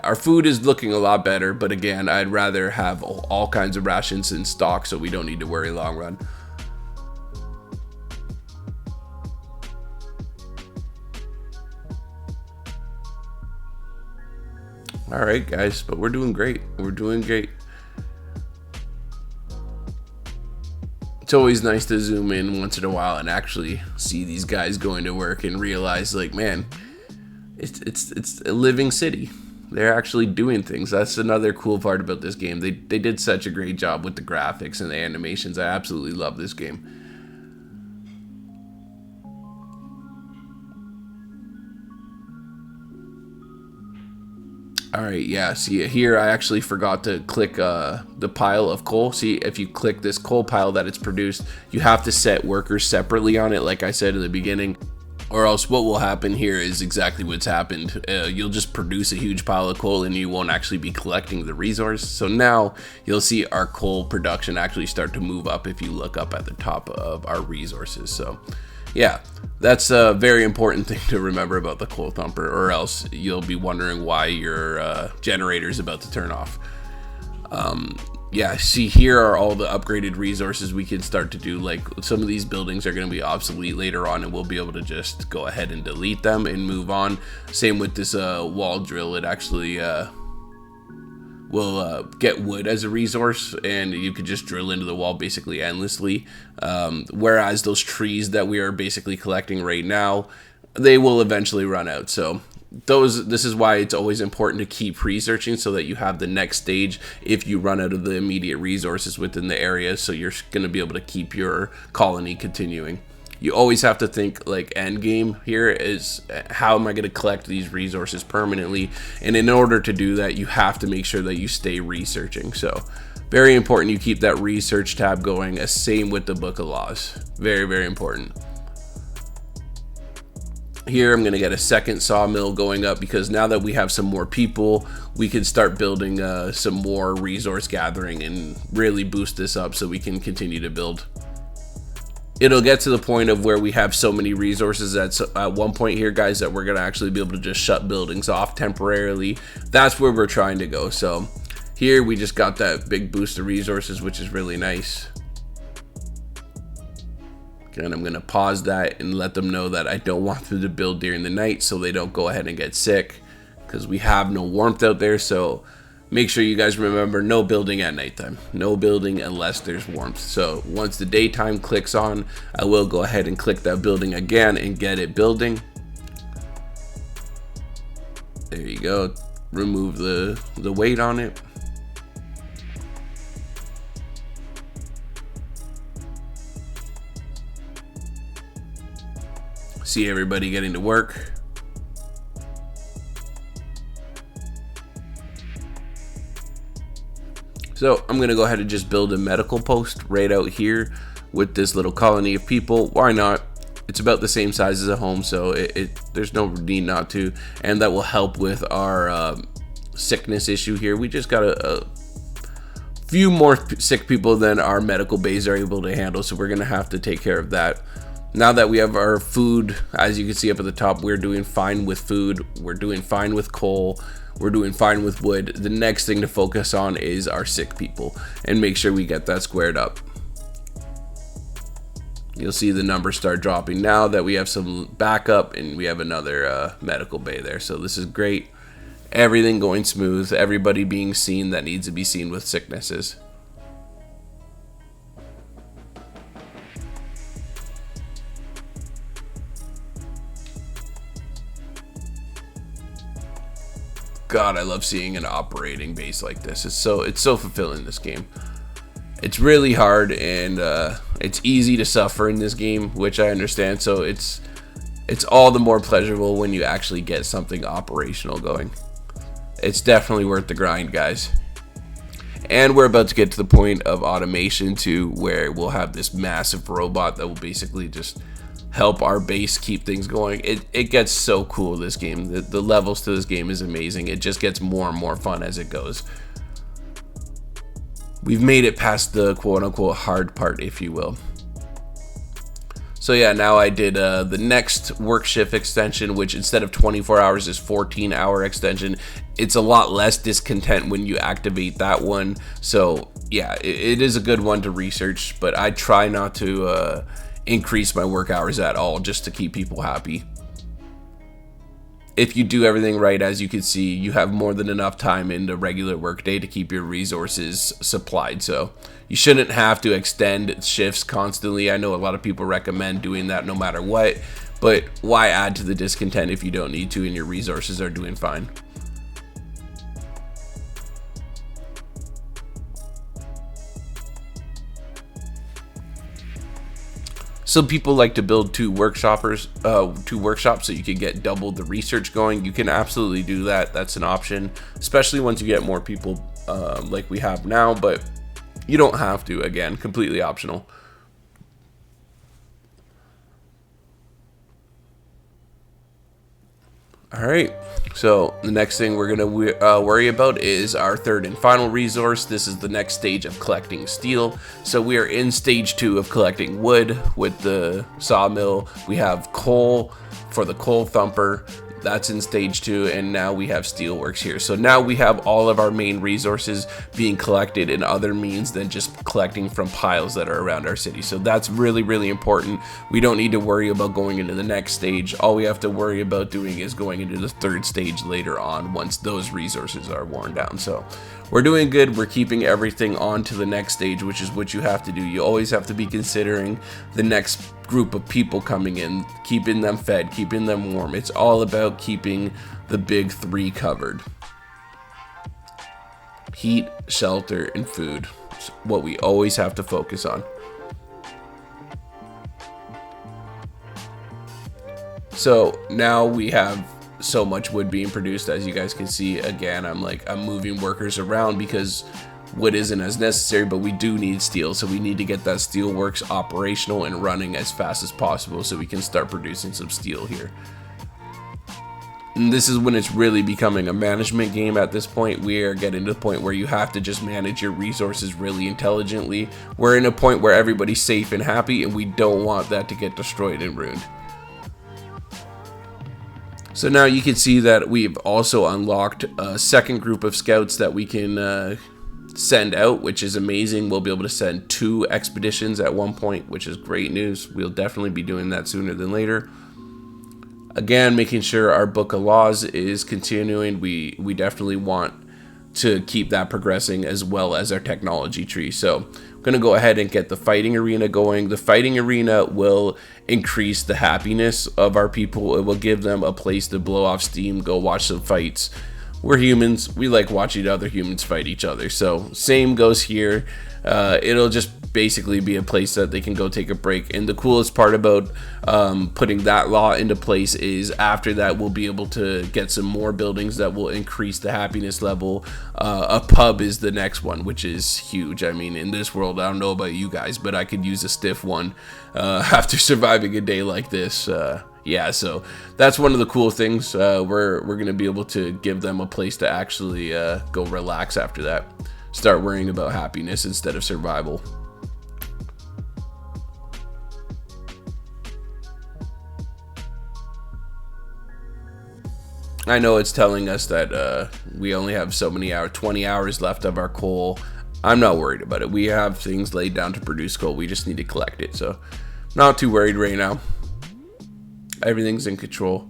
[SPEAKER 1] our food is looking a lot better, but again, I'd rather have all kinds of rations in stock so we don't need to worry long run. All right, guys, but we're doing great. We're doing great. It's always nice to zoom in once in a while and actually see these guys going to work and realize, like, man, it's a living city. They're actually doing things. That's another cool part about this game. They did such a great job with the graphics and the animations. I absolutely love this game. All right, yeah, see here I actually forgot to click the pile of coal. See, if you click this coal pile that it's produced, you have to set workers separately on it, like I said in the beginning, or else what will happen here is exactly what's happened. You'll just produce a huge pile of coal and you won't actually be collecting the resource. So now you'll see our coal production actually start to move up if you look up at the top of our resources. So yeah, that's a very important thing to remember about the coal thumper, or else you'll be wondering why your generator is about to turn off. Yeah, see, here are all the upgraded resources we can start to do. Like, some of these buildings are going to be obsolete later on, and we'll be able to just go ahead and delete them and move on. Same with this wall drill. It actually will get wood as a resource, and you could just drill into the wall basically endlessly. Whereas those trees that we are basically collecting right now, they will eventually run out. So this is why it's always important to keep researching, so that you have the next stage if you run out of the immediate resources within the area, so you're going to be able to keep your colony continuing. You always have to think, like, end game here is, how am I going to collect these resources permanently? And in order to do that, you have to make sure that you stay researching. So very important you keep that research tab going. Same with the book of laws. Very, very important. Here I'm going to get a second sawmill going up, because now that we have some more people, we can start building some more resource gathering and really boost this up so we can continue to build. It'll get to the point of where we have so many resources at one point here, guys, that we're going to actually be able to just shut buildings off temporarily. That's where we're trying to go. So here we just got that big boost of resources, which is really nice. And I'm going to pause that and let them know that I don't want them to build during the night, so they don't go ahead and get sick, because we have no warmth out there. So make sure you guys remember, no building at nighttime. No building unless there's warmth. So once the daytime clicks on, I will go ahead and click that building again and get it building. There you go. Remove the weight on it. See everybody getting to work. So I'm gonna go ahead and just build a medical post right out here with this little colony of people. Why not? It's about the same size as a home, so there's no need not to, and that will help with our sickness issue here. We just got a few more sick people than our medical bays are able to handle, so we're gonna have to take care of that. Now that we have our food, as you can see up at the top, we're doing fine with food, we're doing fine with coal, we're doing fine with wood. The next thing to focus on is our sick people and make sure we get that squared up. You'll see the numbers start dropping now that we have some backup and we have another medical bay there. So this is great. Everything going smooth, everybody being seen that needs to be seen with sicknesses. God, I love seeing an operating base like this. It's so fulfilling, this game. It's really hard, and it's easy to suffer in this game, which I understand. So it's all the more pleasurable when you actually get something operational going. It's definitely worth the grind, guys. And we're about to get to the point of automation too, where we'll have this massive robot that will basically just help our base keep things going. It gets so cool, this game. The levels to this game is amazing. It just gets more and more fun as it goes. We've made it past the quote-unquote hard part, if you will. So yeah, now I did the next work shift extension, which instead of 24 hours is 14-hour extension. It's a lot less discontent when you activate that one. So yeah, it is a good one to research, but I try not to increase my work hours at all, just to keep people happy. If you do everything right, as you can see, you have more than enough time in the regular workday to keep your resources supplied. So you shouldn't have to extend shifts constantly. I know a lot of people recommend doing that no matter what, but why add to the discontent if you don't need to and your resources are doing fine? Some people like to build two workshops so you can get double the research going. You can absolutely do that. That's an option, especially once you get more people like we have now, but you don't have to. Again, completely optional. All right, so the next thing we're gonna worry about is our third and final resource. This is the next stage of collecting steel. So we are in stage 2 of collecting wood with the sawmill. We have coal for the coal thumper. That's in stage 2, and now we have steelworks here. So now we have all of our main resources being collected in other means than just collecting from piles that are around our city. So that's really, really important. We don't need to worry about going into the next stage. All we have to worry about doing is going into the third stage later on once those resources are worn down. So we're doing good. We're keeping everything on to the next stage, which is what you have to do. You always have to be considering the next group of people coming in, keeping them fed, keeping them warm. It's all about keeping the big 3 covered. Heat, shelter, and food. It's what we always have to focus on. So now we have so much wood being produced. As you guys can see, again, I'm moving workers around because wood isn't as necessary, but we do need steel, so we need to get that steel works operational and running as fast as possible so we can start producing some steel here. And this is when it's really becoming a management game. At this point, we are getting to the point where you have to just manage your resources really intelligently. We're in a point where everybody's safe and happy, and we don't want that to get destroyed and ruined. So now you can see that we've also unlocked a second group of scouts that we can send out, which is amazing. We'll be able to send 2 expeditions at one point, which is great news. We'll definitely be doing that sooner than later. Again, making sure our book of laws is continuing. We definitely want to keep that progressing, as well as our technology tree. So I'm going to go ahead and get the fighting arena going. The fighting arena will increase the happiness of our people. It will give them a place to blow off steam, go watch some fights. We're humans. We like watching other humans fight each other. So same goes here. It'll just basically be a place that they can go take a break. And the coolest part about putting that law into place is after that we'll be able to get some more buildings that will increase the happiness level. A pub is the next one, which is huge. I mean, in this world, I don't know about you guys, but I could use a stiff one after surviving a day like this. Yeah, so that's one of the cool things. We're going to be able to give them a place to actually go relax after that. Start worrying about happiness instead of survival. I know it's telling us that we only have so many hours, 20 hours left of our coal. I'm not worried about it. We have things laid down to produce coal. We just need to collect it. So not too worried right now. Everything's in control.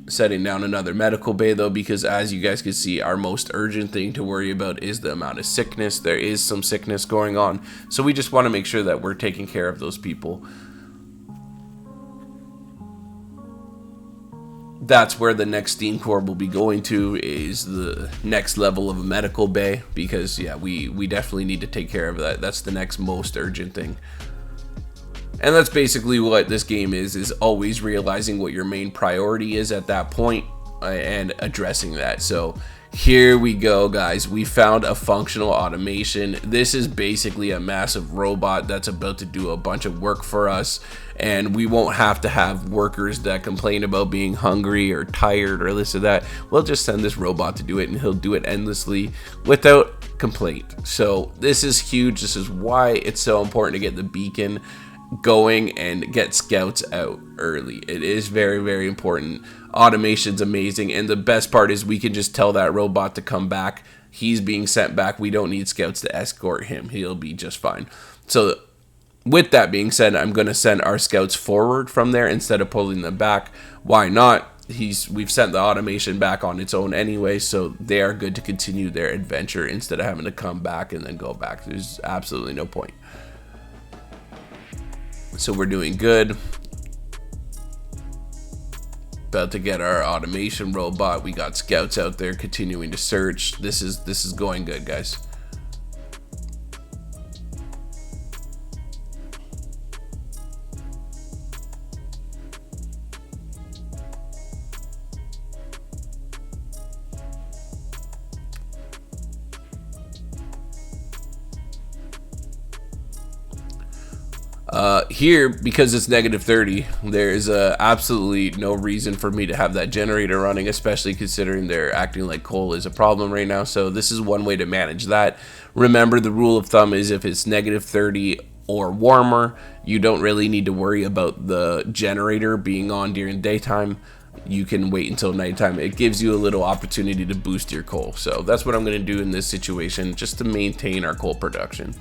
[SPEAKER 1] Setting down another medical bay though, because as you guys can see, our most urgent thing to worry about is the amount of sickness. There is some sickness going on, so we just want to make sure that we're taking care of those people. That's where the next steam core will be going to, is the next level of a medical bay, because yeah, we definitely need to take care of that. That's the next most urgent thing. And that's basically what this game is always realizing what your main priority is at that point. and addressing that. So here we go, guys. We found a functional automation. This is basically a massive robot that's about to do a bunch of work for us, and we won't have to have workers that complain about being hungry or tired or this or that. We'll just send this robot to do it, and he'll do it endlessly without complaint. So this is huge. This is why it's so important to get the beacon going and get scouts out early. It is very, very important. Automation's amazing, and the best part is we can just tell that robot to come back. He's being sent back. We don't need scouts to escort him. He'll be just fine. So with that being said, I'm going to send our scouts forward from there instead of pulling them back. Why not? We've sent the automation back on its own anyway, so they are good to continue their adventure instead of having to come back and then go back. There's absolutely no point. So we're doing good. About to get our automation robot. We got scouts out there continuing to search. This is going good, guys. Here, because it's -30, there's absolutely no reason for me to have that generator running, especially considering they're acting like coal is a problem right now. So this is one way to manage that. Remember, the rule of thumb is if it's -30 or warmer, you don't really need to worry about the generator being on during daytime. You can wait until nighttime. It gives you a little opportunity to boost your coal. So that's what I'm going to do in this situation, just to maintain our coal production.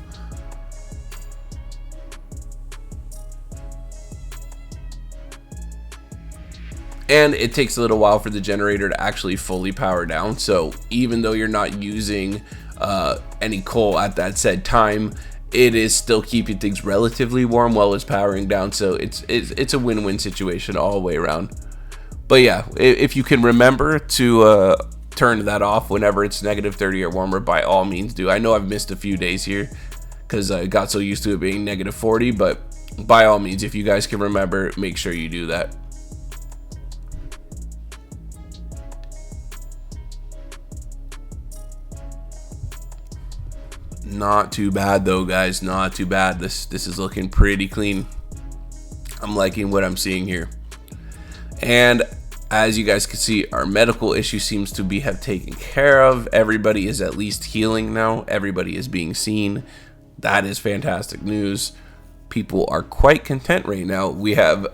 [SPEAKER 1] And it takes a little while for the generator to actually fully power down. So even though you're not using any coal at that said time, it is still keeping things relatively warm while it's powering down. So it's a win-win situation all the way around. But yeah, if you can remember to turn that off whenever it's -30 or warmer, by all means do. I know I've missed a few days here because I got so used to it being -40, but by all means, if you guys can remember, make sure you do that. Not too bad though, guys. Not too bad. This is looking pretty clean. I'm liking what I'm seeing here. And as you guys can see, our medical issue seems to have taken care of. Everybody is at least healing now. Everybody is being seen. That is fantastic news. People are quite content right now. We have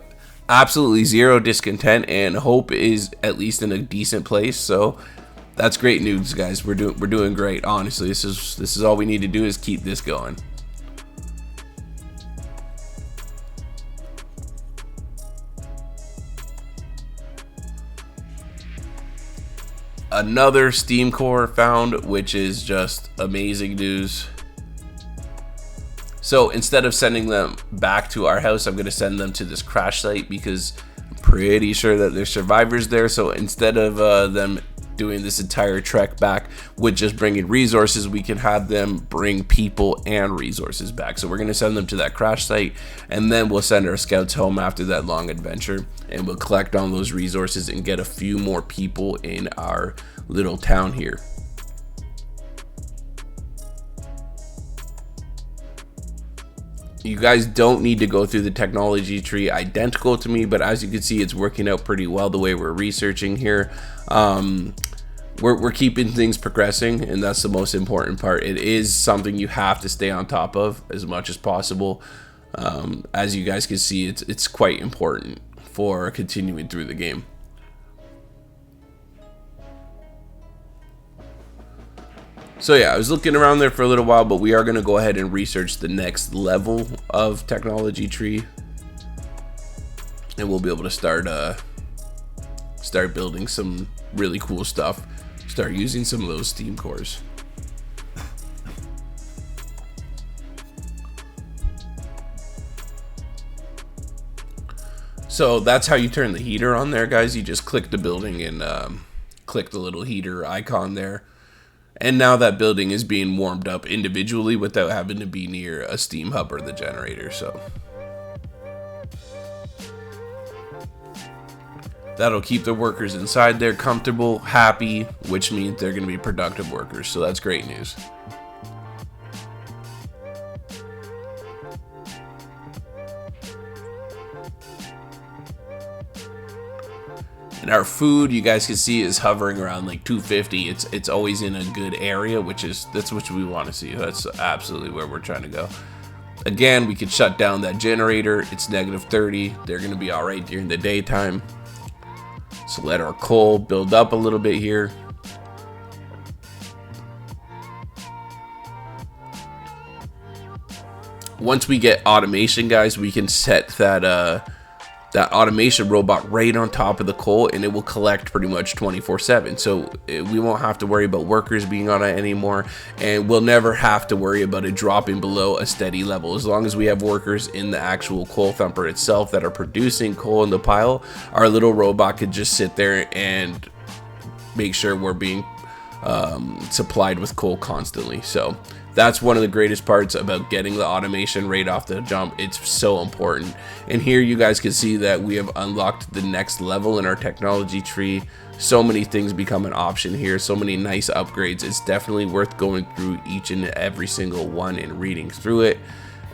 [SPEAKER 1] absolutely zero discontent, and hope is at least in a decent place. So that's great news, guys. We're doing great. Honestly, this is all we need to do is keep this going. Another steam core found, which is just amazing news. So instead of sending them back to our house, I'm going to send them to this crash site because I'm pretty sure that there's survivors there. So instead of them doing this entire trek back with just bringing resources, we can have them bring people and resources back. So we're going to send them to that crash site, and then we'll send our scouts home after that long adventure, and we'll collect on those resources and get a few more people in our little town here. You guys don't need to go through the technology tree identical to me, but as you can see, it's working out pretty well the way we're researching here. We're keeping things progressing, and that's the most important part. It is something you have to stay on top of as much as possible. As you guys can see, it's quite important for continuing through the game. So yeah, I was looking around there for a little while, but we are going to go ahead and research the next level of technology tree, and we'll be able to start building some really cool stuff, start using some of those steam cores. So that's how you turn the heater on there, guys. You just click the building and click the little heater icon there. And now that building is being warmed up individually without having to be near a steam hub or the generator. So That'll keep the workers inside there comfortable, happy, which means they're going to be productive workers. So that's great news. And our food, you guys can see, is hovering around like 250. It's always in a good area, that's what we want to see. That's absolutely where we're trying to go. Again, we could shut down that generator. It's negative 30. They're going to be all right during the daytime. So let our coal build up a little bit here. Once we get automation, guys, we can set that automation robot right on top of the coal, and it will collect pretty much 24/7. So we won't have to worry about workers being on it anymore, and we'll never have to worry about it dropping below a steady level. As long as we have workers in the actual coal thumper itself that are producing coal in the pile, our little robot could just sit there and make sure we're being supplied with coal constantly. So that's one of the greatest parts about getting the automation right off the jump. It's so important. And here you guys can see that we have unlocked the next level in our technology tree. So many things become an option here, so many nice upgrades. It's definitely worth going through each and every single one and reading through it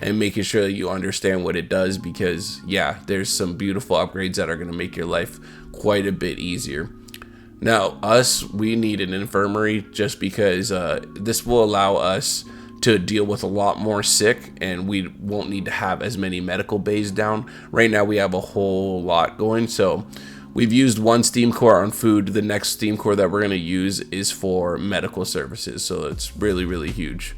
[SPEAKER 1] and making sure that you understand what it does, because yeah, there's some beautiful upgrades that are going to make your life quite a bit easier. Now, we need an infirmary just because this will allow us to deal with a lot more sick, and we won't need to have as many medical bays down. Right now we have a whole lot going, so we've used one steam core on food. The next steam core that we're going to use is for medical services, so it's really, really huge.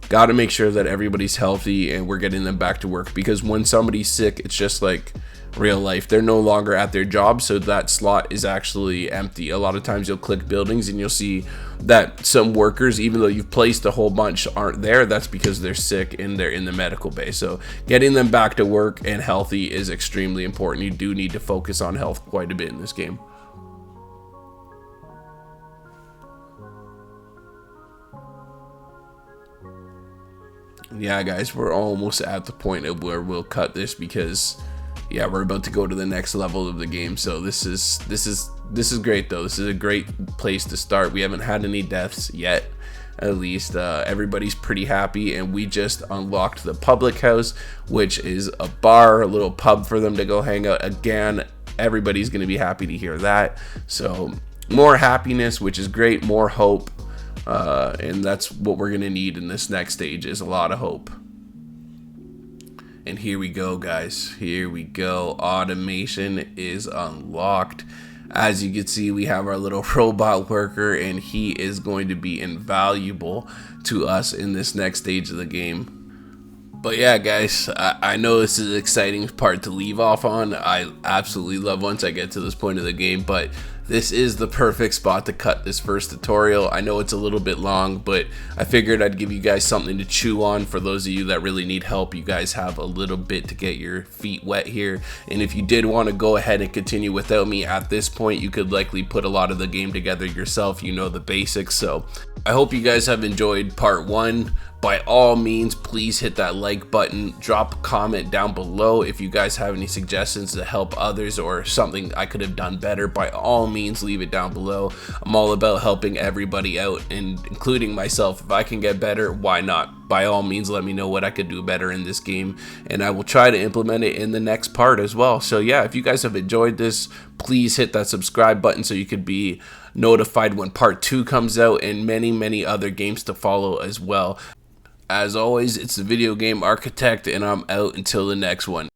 [SPEAKER 1] Got to make sure that everybody's healthy and we're getting them back to work, because when somebody's sick, it's just like real life. They're no longer at their job, so that slot is actually empty. A lot of times you'll click buildings and you'll see that some workers, even though you've placed a whole bunch, aren't there. That's because they're sick and they're in the medical bay. So getting them back to work and healthy is extremely important. You do need to focus on health quite a bit in this game. Yeah, guys, we're almost at the point of where we'll cut this, because yeah, we're about to go to the next level of the game. So this is great though. This is a great place to start. We haven't had any deaths yet, at least. Everybody's pretty happy, and we just unlocked the public house, which is a bar, a little pub for them to go hang out. Again, everybody's going to be happy to hear that. So more happiness, which is great, more hope, and that's what we're going to need in this next stage, is a lot of hope. And here we go, guys. Here we go. Automation is unlocked. As you can see, we have our little robot worker, and he is going to be invaluable to us in this next stage of the game. But yeah, guys, I know this is an exciting part to leave off on. I absolutely love once I get to this point of the game, but this is the perfect spot to cut this first tutorial. I know it's a little bit long, but I figured I'd give you guys something to chew on. For those of you that really need help, you guys have a little bit to get your feet wet here. And if you did want to go ahead and continue without me at this point, you could likely put a lot of the game together yourself. You know the basics. So I hope you guys have enjoyed part 1. By all means, please hit that like button, drop a comment down below if you guys have any suggestions to help others or something I could have done better. By all means, leave it down below. I'm all about helping everybody out, and including myself. If I can get better, why not? By all means, let me know what I could do better in this game, and I will try to implement it in the next part as well. So yeah, if you guys have enjoyed this, please hit that subscribe button so you could be notified when part 2 comes out, and many other games to follow as well. As always, it's the Video Game Architect, and I'm out until the next one.